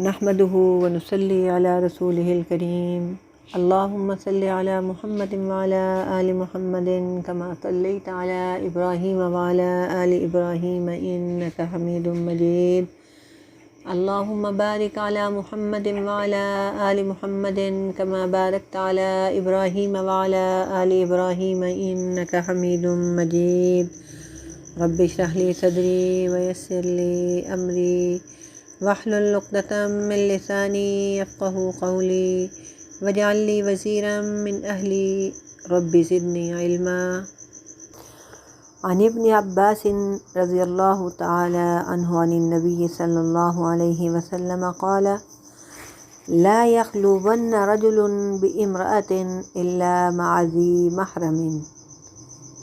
نحمده ونصلي على رسوله الكريم اللهم صل على محمد وعلى آل محمد كما صليت على إبراهيم وعلى آل إبراهيم إنك حميد مجيد اللهم بارك على محمد وعلى آل محمد كما باركت على إبراهيم وعلى آل إبراهيم إنك حميد مجيد رب اشرح لي صدري ويسر لي أمري واحلل عقدة من لساني يفقهوا قولي واجعل لي وزيرا من أهلي رب زدني علما عن ابن عباس رضي الله تعالى عنه عن النبي صلى الله عليه وسلم قال لا يخلون رجل بامرأة إلا مع ذي محرم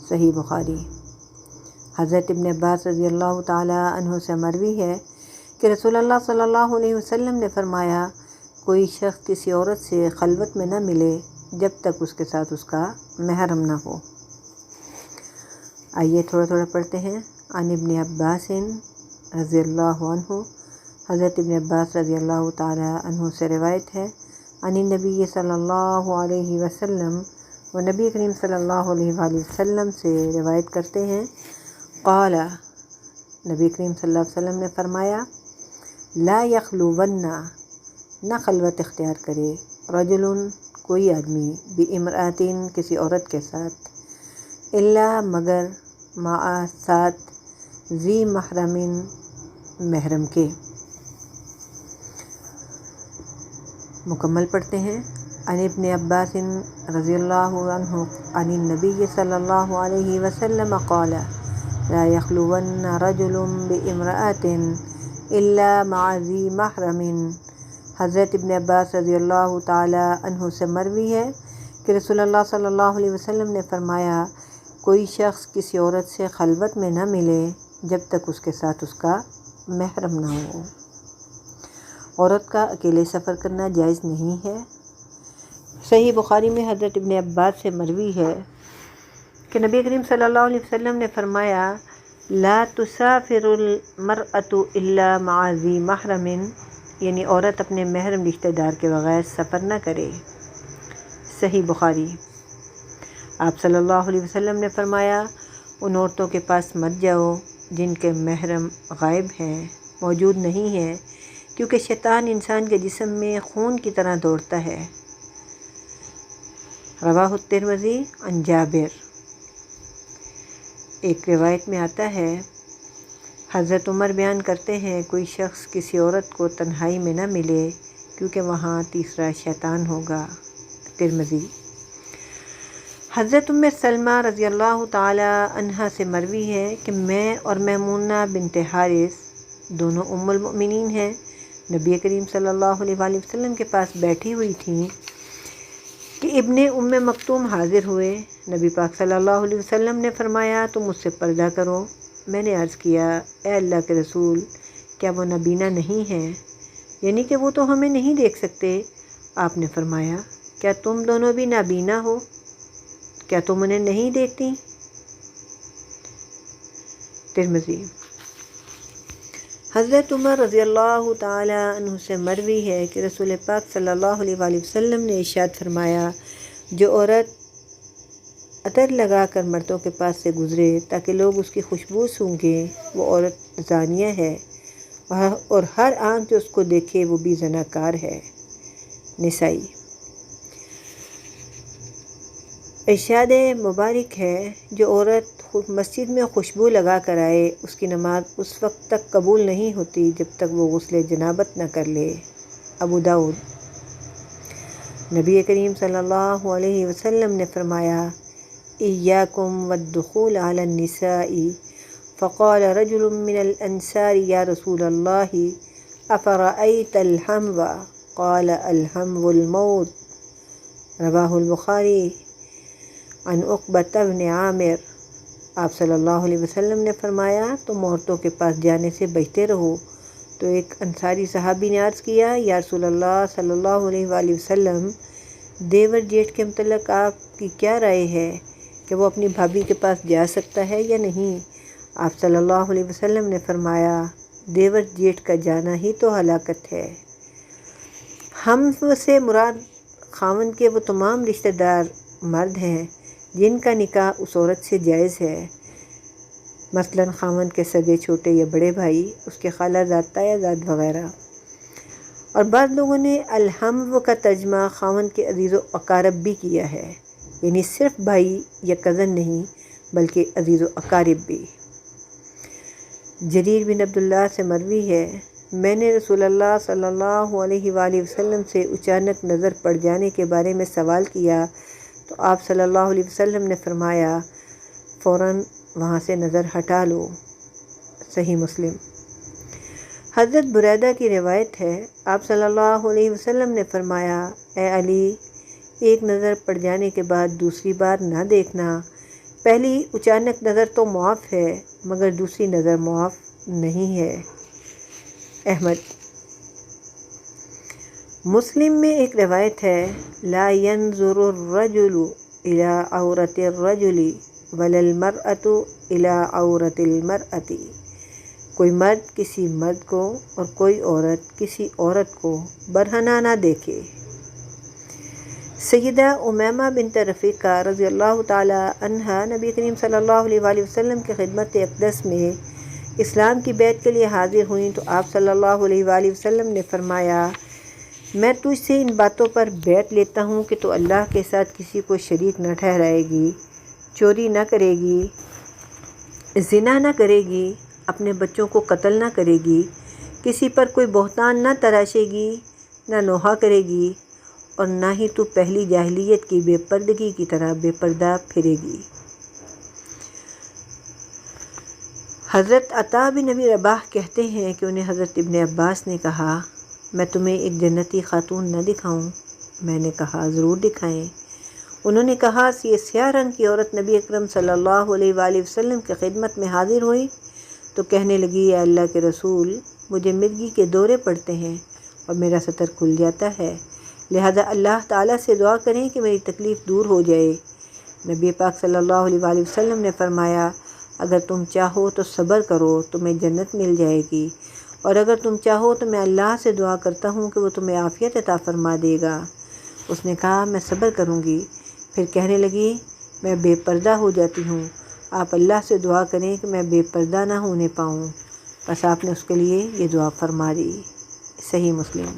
صحیح بخاری۔ حضرت ابن عباس رضی اللہ تعالی عنہ سے مروی ہے کہ رسول اللہ صلی اللہ علیہ وسلم نے فرمایا، کوئی شخص کسی عورت سے خلوت میں نہ ملے جب تک اس کے ساتھ اس کا محرم نہ ہو۔ آئیے تھوڑا تھوڑا پڑھتے ہیں۔ عن ابن عباس رضی اللہ عنہ، حضرت ابن عباس رضی اللہ تعالی عنہ سے روایت ہے، عن النبی صلی اللہ علیہ وسلم، وہ نبی کریم صلی اللہ علیہ وآلہ وسلم سے روایت کرتے ہیں، قال، نبی کریم صلی اللہ علیہ وسلم نے فرمایا، لا یخلون، نہ خلوت اختیار کرے، رجل، کوئی آدمی، بامرأۃ، کسی عورت کے ساتھ، الا، مگر، مع، ساتھ، ذی محرم، محرم کے۔ مکمل پڑھتے ہیں۔ عن ابن عباس رضی اللہ عنہ عن النبی صلی اللہ علیہ وسلم قال لا یخلون رجل بامرأة الا مع ذی محرم۔ حضرت ابن عباس رضی اللہ تعالی عنہ سے مروی ہے کہ رسول اللہ صلی اللہ علیہ وسلم نے فرمایا، کوئی شخص کسی عورت سے خلوت میں نہ ملے جب تک اس کے ساتھ اس کا محرم نہ ہو۔ عورت کا اکیلے سفر کرنا جائز نہیں ہے۔ صحیح بخاری میں حضرت ابن عباس سے مروی ہے کہ نبی کریم صلی اللہ علیہ وسلم نے فرمایا، لا تسافر المرأة الا مع ذی محرم، یعنی عورت اپنے محرم رشتہ دار کے بغیر سفر نہ کرے۔ صحیح بخاری۔ آپ صلی اللہ علیہ وسلم نے فرمایا، ان عورتوں کے پاس مت جاؤ جن کے محرم غائب ہیں، موجود نہیں ہیں، کیونکہ شیطان انسان کے جسم میں خون کی طرح دوڑتا ہے۔ رواہ الترمذی عن جابر۔ ایک روایت میں آتا ہے، حضرت عمر بیان کرتے ہیں، کوئی شخص کسی عورت کو تنہائی میں نہ ملے کیونکہ وہاں تیسرا شیطان ہوگا۔ ترمذی۔ حضرت ام سلمہ رضی اللہ تعالی عنہا سے مروی ہے کہ میں اور میمونہ بنت حارث، دونوں ام المؤمنین ہیں، نبی کریم صلی اللہ علیہ وآلہ وسلم کے پاس بیٹھی ہوئی تھیں کہ ابن ام مکتوم حاضر ہوئے۔ نبی پاک صلی اللہ علیہ وسلم نے فرمایا، تم مجھ سے پردہ کرو۔ میں نے عرض کیا، اے اللہ کے رسول، کیا وہ نابینا نہیں ہیں؟ یعنی کہ وہ تو ہمیں نہیں دیکھ سکتے۔ آپ نے فرمایا، کیا تم دونوں بھی نابینا ہو؟ کیا تم انہیں نہیں دیکھتی؟ ترمذی۔ حضرت عمر رضی اللہ تعالی عنہ سے مروی ہے کہ رسول پاک صلی اللہ علیہ وآلہ وسلم نے ارشاد فرمایا، جو عورت عطر لگا کر مردوں کے پاس سے گزرے تاکہ لوگ اس کی خوشبو سونگیں، وہ عورت زانیہ ہے، اور ہر آنکھ جو اس کو دیکھے وہ بھی زناکار ہے۔ نسائی۔ ارشاد مبارک ہے، جو عورت مسجد میں خوشبو لگا کر آئے، اس کی نماز اس وقت تک قبول نہیں ہوتی جب تک وہ غسل جنابت نہ کر لے۔ ابو داؤد۔ نبی کریم صلی اللہ علیہ وسلم نے فرمایا، ایاکم والدخول علی النساء، فقال رجل من الانصار یا رسول اللہ افرأیت الحمو، قال الحمو الموت۔ رواہ البخاری۔ عن عقبۃ بن عامر، آپ صلی اللہ علیہ وسلم نے فرمایا، تم عورتوں کے پاس جانے سے بچتے رہو۔ تو ایک انصاری صحابی نے عرض کیا، یا رسول اللہ صلی اللہ علیہ وآلہ وسلم، دیور جیٹھ کے متعلق آپ کی کیا رائے ہے کہ وہ اپنی بھابھی کے پاس جا سکتا ہے یا نہیں؟ آپ صلی اللہ علیہ وسلم نے فرمایا، دیور جیٹھ کا جانا ہی تو ہلاکت ہے۔ ہم سے مراد خاوند کے وہ تمام رشتہ دار مرد ہیں جن کا نکاح اس عورت سے جائز ہے، مثلاً خاوند کے سگے چھوٹے یا بڑے بھائی، اس کے خالہ زاد تایا زاد وغیرہ۔ اور بعض لوگوں نے الحمو کا ترجمہ خاوند کے عزیز و اقارب بھی کیا ہے، یعنی صرف بھائی یا کزن نہیں بلکہ عزیز و اقارب بھی۔ جریر بن عبداللہ سے مروی ہے، میں نے رسول اللہ صلی اللہ علیہ وآلہ وسلم سے اچانک نظر پڑ جانے کے بارے میں سوال کیا تو آپ صلی اللہ علیہ وسلم نے فرمایا فوراً وہاں سے نظر ہٹا لو۔ صحیح مسلم۔ حضرت بریدہ کی روایت ہے، آپ صلی اللہ علیہ وسلم نے فرمایا، اے علی، ایک نظر پڑ جانے کے بعد دوسری بار نہ دیکھنا، پہلی اچانک نظر تو معاف ہے مگر دوسری نظر معاف نہیں ہے۔ احمد۔ مسلم میں ایک روایت ہے، لا ينظر الرجل الى عورت الرجل ولا المرأة الى عورت المرأة، کوئی مرد کسی مرد کو اور کوئی عورت کسی عورت کو برہنہ نہ دیکھے۔ سیدہ امیمہ بنت رفیقہ رضی اللہ تعالی عنہا نبی کریم صلی اللہ علیہ وآلہ وسلم کی خدمت اقدس میں اسلام کی بیعت کے لیے حاضر ہوئیں تو آپ صلی اللہ علیہ وآلہ وسلم نے فرمایا، میں تجھ سے ان باتوں پر بیعت لیتا ہوں کہ تو اللہ کے ساتھ کسی کو شریک نہ ٹھہرائے گی، چوری نہ کرے گی، زنا نہ کرے گی، اپنے بچوں کو قتل نہ کرے گی، کسی پر کوئی بہتان نہ تراشے گی، نہ نوحہ کرے گی، اور نہ ہی تو پہلی جاہلیت کی بے پردگی کی طرح بے پردہ پھرے گی۔ حضرت عطا بن ابی رباح کہتے ہیں کہ انہیں حضرت ابن عباس نے کہا، میں تمہیں ایک جنتی خاتون نہ دکھاؤں؟ میں نے کہا ضرور دکھائیں۔ انہوں نے کہا، یہ سیاہ رنگ کی عورت نبی اکرم صلی اللہ علیہ وآلہ وسلم کی خدمت میں حاضر ہوئی تو کہنے لگی، اے اللہ کے رسول، مجھے مرگی کے دورے پڑتے ہیں اور میرا سطر کھل جاتا ہے، لہذا اللہ تعالیٰ سے دعا کریں کہ میری تکلیف دور ہو جائے۔ نبی پاک صلی اللہ علیہ وآلہ وسلم نے فرمایا، اگر تم چاہو تو صبر کرو، تمہیں جنت مل جائے گی، اور اگر تم چاہو تو میں اللہ سے دعا کرتا ہوں کہ وہ تمہیں عافیت عطا فرما دے گا۔ اس نے کہا، میں صبر کروں گی۔ پھر کہنے لگی، میں بے پردہ ہو جاتی ہوں، آپ اللہ سے دعا کریں کہ میں بے پردہ نہ ہونے پاؤں۔ بس آپ نے اس کے لیے یہ دعا فرما دی۔ صحیح مسلم۔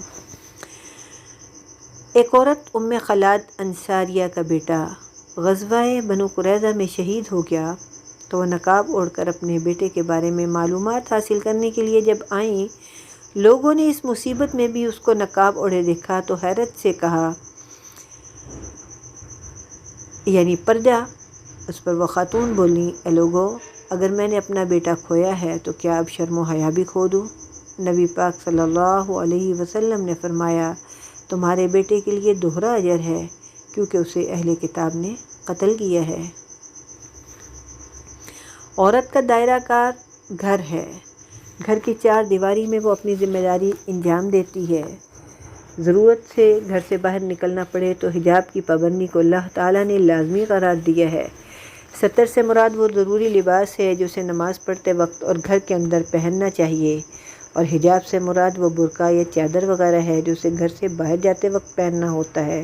ایک عورت ام خلاد انصاریہ کا بیٹا غزوہ بنو قریظہ میں شہید ہو گیا تو وہ نقاب اوڑھ کر اپنے بیٹے کے بارے میں معلومات حاصل کرنے کے لیے جب آئیں، لوگوں نے اس مصیبت میں بھی اس کو نقاب اوڑھے دیکھا تو حیرت سے کہا، یعنی پردہ۔ اس پر وہ خاتون بولیں، اے لوگو، اگر میں نے اپنا بیٹا کھویا ہے تو کیا اب شرم و حیا بھی کھو دوں؟ نبی پاک صلی اللہ علیہ وسلم نے فرمایا، تمہارے بیٹے کے لیے دوہرا اجر ہے کیونکہ اسے اہل کتاب نے قتل کیا ہے۔ عورت کا دائرہ کار گھر ہے، گھر کی چار دیواری میں وہ اپنی ذمہ داری انجام دیتی ہے۔ ضرورت سے گھر سے باہر نکلنا پڑے تو حجاب کی پابندی کو اللہ تعالیٰ نے لازمی قرار دیا ہے۔ ستر سے مراد وہ ضروری لباس ہے جو اسے نماز پڑھتے وقت اور گھر کے اندر پہننا چاہیے، اور حجاب سے مراد وہ برقع یا چادر وغیرہ ہے جو اسے گھر سے باہر جاتے وقت پہننا ہوتا ہے،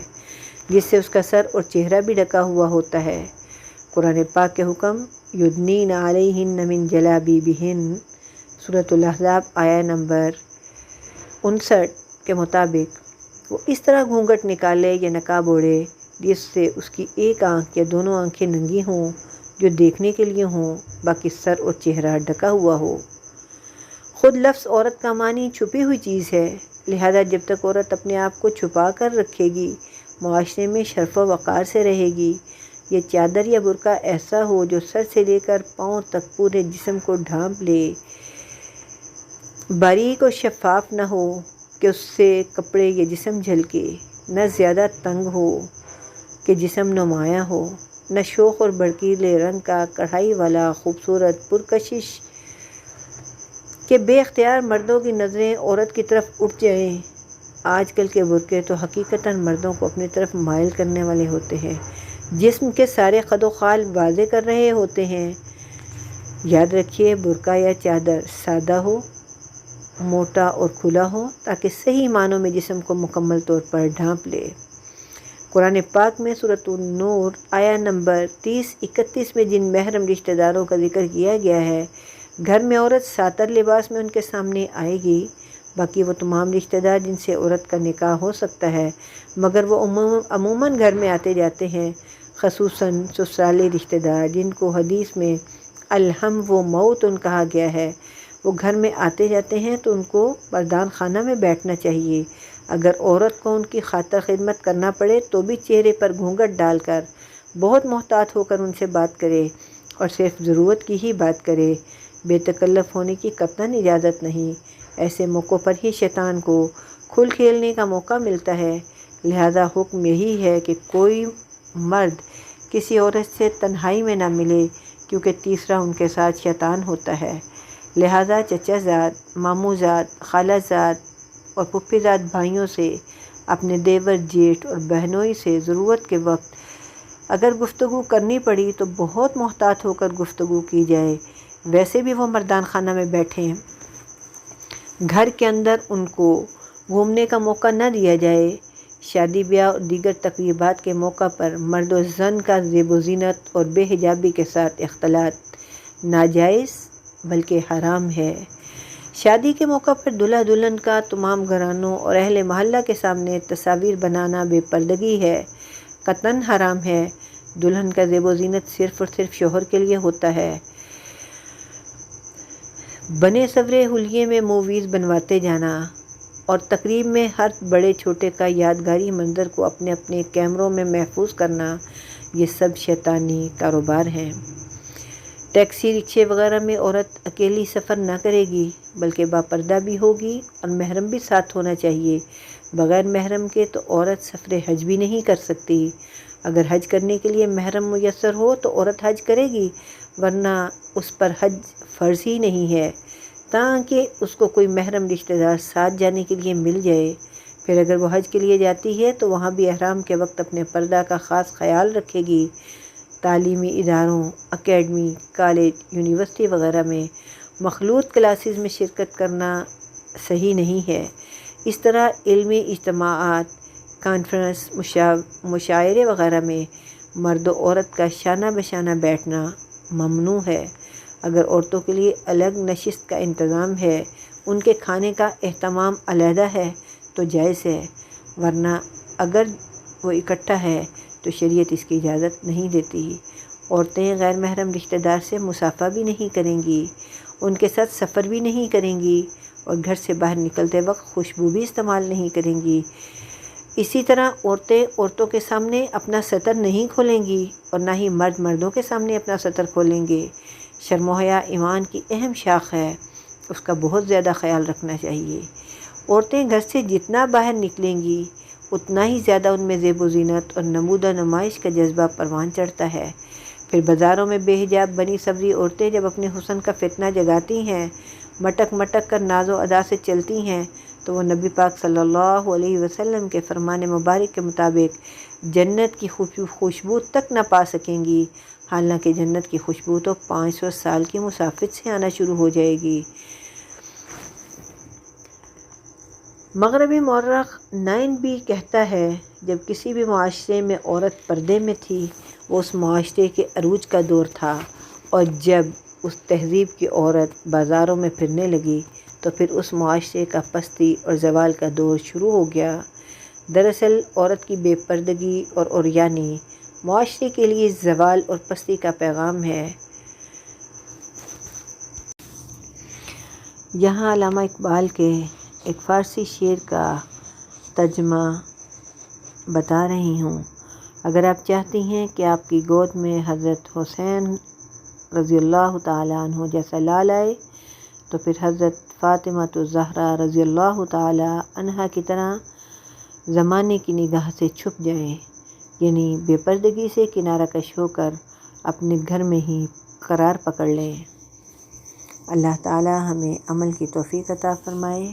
جس سے اس کا سر اور چہرہ بھی ڈھکا ہوا ہوتا ہے۔ قرآن پاک کے حکم یدنین علیہن من جلابیبہن سورۃ الاحزاب آیہ نمبر 59 کے مطابق وہ اس طرح گھونگھٹ نکالے یا نقاب اوڑھے جس سے اس کی ایک آنکھ یا دونوں آنکھیں ننگی ہوں جو دیکھنے کے لیے ہوں، باقی سر اور چہرہ ڈھکا ہوا ہو۔ خود لفظ عورت کا معنی چھپی ہوئی چیز ہے، لہذا جب تک عورت اپنے آپ کو چھپا کر رکھے گی، معاشرے میں شرف و وقار سے رہے گی۔ یہ چادر یا برقع ایسا ہو جو سر سے لے کر پاؤں تک پورے جسم کو ڈھانپ لے، باریک اور شفاف نہ ہو کہ اس سے کپڑے یا جسم جھلکے، نہ زیادہ تنگ ہو کہ جسم نمایاں ہو، نہ شوخ اور بھڑکیلے رنگ کا کڑھائی والا خوبصورت پرکشش کہ بے اختیار مردوں کی نظریں عورت کی طرف اٹھ جائیں۔ آج کل کے برقعے تو حقیقتاً مردوں کو اپنی طرف مائل کرنے والے ہوتے ہیں، جسم کے سارے خد و خال واضح کر رہے ہوتے ہیں۔ یاد رکھیے، برقع یا چادر سادہ ہو موٹا اور کھلا ہو تاکہ صحیح معنوں میں جسم کو مکمل طور پر ڈھانپ لے۔ قرآن پاک میں سورۃ النور آیہ نمبر 30-31 میں جن محرم رشتہ داروں کا ذکر کیا گیا ہے، گھر میں عورت ساتر لباس میں ان کے سامنے آئے گی، باقی وہ تمام رشتہ دار جن سے عورت کا نکاح ہو سکتا ہے مگر وہ عموماً گھر میں آتے جاتے ہیں، خصوصاً سسرالی رشتہ دار جن کو حدیث میں الحم و موتن کہا گیا ہے، وہ گھر میں آتے جاتے ہیں تو ان کو مردان خانہ میں بیٹھنا چاہیے۔ اگر عورت کو ان کی خاطر خدمت کرنا پڑے تو بھی چہرے پر گھونگھٹ ڈال کر بہت محتاط ہو کر ان سے بات کرے اور صرف ضرورت کی ہی بات کرے، بے تکلف ہونے کی قطعاً اجازت نہیں۔ ایسے موقعوں پر ہی شیطان کو کھل کھیلنے کا موقع ملتا ہے، لہذا حکم یہی ہے کہ کوئی مرد کسی عورت سے تنہائی میں نہ ملے، کیونکہ تیسرا ان کے ساتھ شیطان ہوتا ہے۔ لہذا چچا زاد، ماموں زاد، خالہ زاد اور پھپھی زاد بھائیوں سے، اپنے دیور جیٹھ اور بہنوئی سے ضرورت کے وقت اگر گفتگو کرنی پڑی تو بہت محتاط ہو کر گفتگو کی جائے، ویسے بھی وہ مردان خانہ میں بیٹھیں، گھر کے اندر ان کو گھومنے کا موقع نہ دیا جائے۔ شادی بیاہ اور دیگر تقریبات کے موقع پر مرد و زن کا زیب و زینت اور بے حجابی کے ساتھ اختلاط ناجائز بلکہ حرام ہے۔ شادی کے موقع پر دلہا دلہن کا تمام گھرانوں اور اہل محلہ کے سامنے تصاویر بنانا بے پردگی ہے، قطعاً حرام ہے۔ دلہن کا زیب و زینت صرف اور صرف شوہر کے لیے ہوتا ہے۔ بنے سورے حلیے میں موویز بنواتے جانا اور تقریب میں ہر بڑے چھوٹے کا یادگاری منظر کو اپنے اپنے کیمروں میں محفوظ کرنا، یہ سب شیطانی کاروبار ہیں۔ ٹیکسی، رکشے وغیرہ میں عورت اکیلی سفر نہ کرے گی بلکہ باپردہ بھی ہوگی اور محرم بھی ساتھ ہونا چاہیے۔ بغیر محرم کے تو عورت سفر حج بھی نہیں کر سکتی۔ اگر حج کرنے کے لیے محرم میسر ہو تو عورت حج کرے گی، ورنہ اس پر حج فرض ہی نہیں ہے تاکہ اس کو کوئی محرم رشتہ دار ساتھ جانے کے لیے مل جائے۔ پھر اگر وہ حج کے لیے جاتی ہے تو وہاں بھی احرام کے وقت اپنے پردہ کا خاص خیال رکھے گی۔ تعلیمی اداروں، اکیڈمی، کالج، یونیورسٹی وغیرہ میں مخلوط کلاسز میں شرکت کرنا صحیح نہیں ہے۔ اس طرح علمی اجتماعات، کانفرنس، مشاعرے وغیرہ میں مرد و عورت کا شانہ بشانہ بیٹھنا ممنوع ہے۔ اگر عورتوں کے لیے الگ نشست کا انتظام ہے، ان کے کھانے کا اہتمام علیحدہ ہے تو جائز ہے، ورنہ اگر وہ اکٹھا ہے تو شریعت اس کی اجازت نہیں دیتی۔ عورتیں غیر محرم رشتہ دار سے مصافحہ بھی نہیں کریں گی، ان کے ساتھ سفر بھی نہیں کریں گی اور گھر سے باہر نکلتے وقت خوشبو بھی استعمال نہیں کریں گی۔ اسی طرح عورتیں عورتوں کے سامنے اپنا ستر نہیں کھولیں گی اور نہ ہی مرد مردوں کے سامنے اپنا ستر کھولیں گے۔ شرم و حیا ایمان کی اہم شاخ ہے، اس کا بہت زیادہ خیال رکھنا چاہیے۔ عورتیں گھر سے جتنا باہر نکلیں گی اتنا ہی زیادہ ان میں زیب و زینت اور نمود و نمائش کا جذبہ پروان چڑھتا ہے۔ پھر بازاروں میں بے حجاب بنی سبزی عورتیں جب اپنے حسن کا فتنہ جگاتی ہیں، مٹک مٹک کر ناز و ادا سے چلتی ہیں، تو وہ نبی پاک صلی اللہ علیہ وسلم کے فرمان مبارک کے مطابق جنت کی خوشبو تک نہ پا سکیں گی، حالانکہ جنت کی خوشبو تو 500 سال کی مسافت سے آنا شروع ہو جائے گی۔ مغربی مورخ 9b کہتا ہے، جب کسی بھی معاشرے میں عورت پردے میں تھی وہ اس معاشرے کے عروج کا دور تھا، اور جب اس تہذیب کی عورت بازاروں میں پھرنے لگی تو پھر اس معاشرے کا پستی اور زوال کا دور شروع ہو گیا۔ دراصل عورت کی بے پردگی اور عریانی معاشرے کے لیے زوال اور پستی کا پیغام ہے۔ یہاں علامہ اقبال کے ایک فارسی شعر کا ترجمہ بتا رہی ہوں۔ اگر آپ چاہتی ہیں کہ آپ کی گود میں حضرت حسین رضی اللہ تعالیٰ عنہ جیسا لال آئے تو پھر حضرت فاطمہ الزہرا رضی اللہ تعالیٰ عنہا کی طرح زمانے کی نگاہ سے چھپ جائیں، یعنی بے پردگی سے کنارہ کش ہو کر اپنے گھر میں ہی قرار پکڑ لیں۔ اللہ تعالیٰ ہمیں عمل کی توفیق عطا فرمائے۔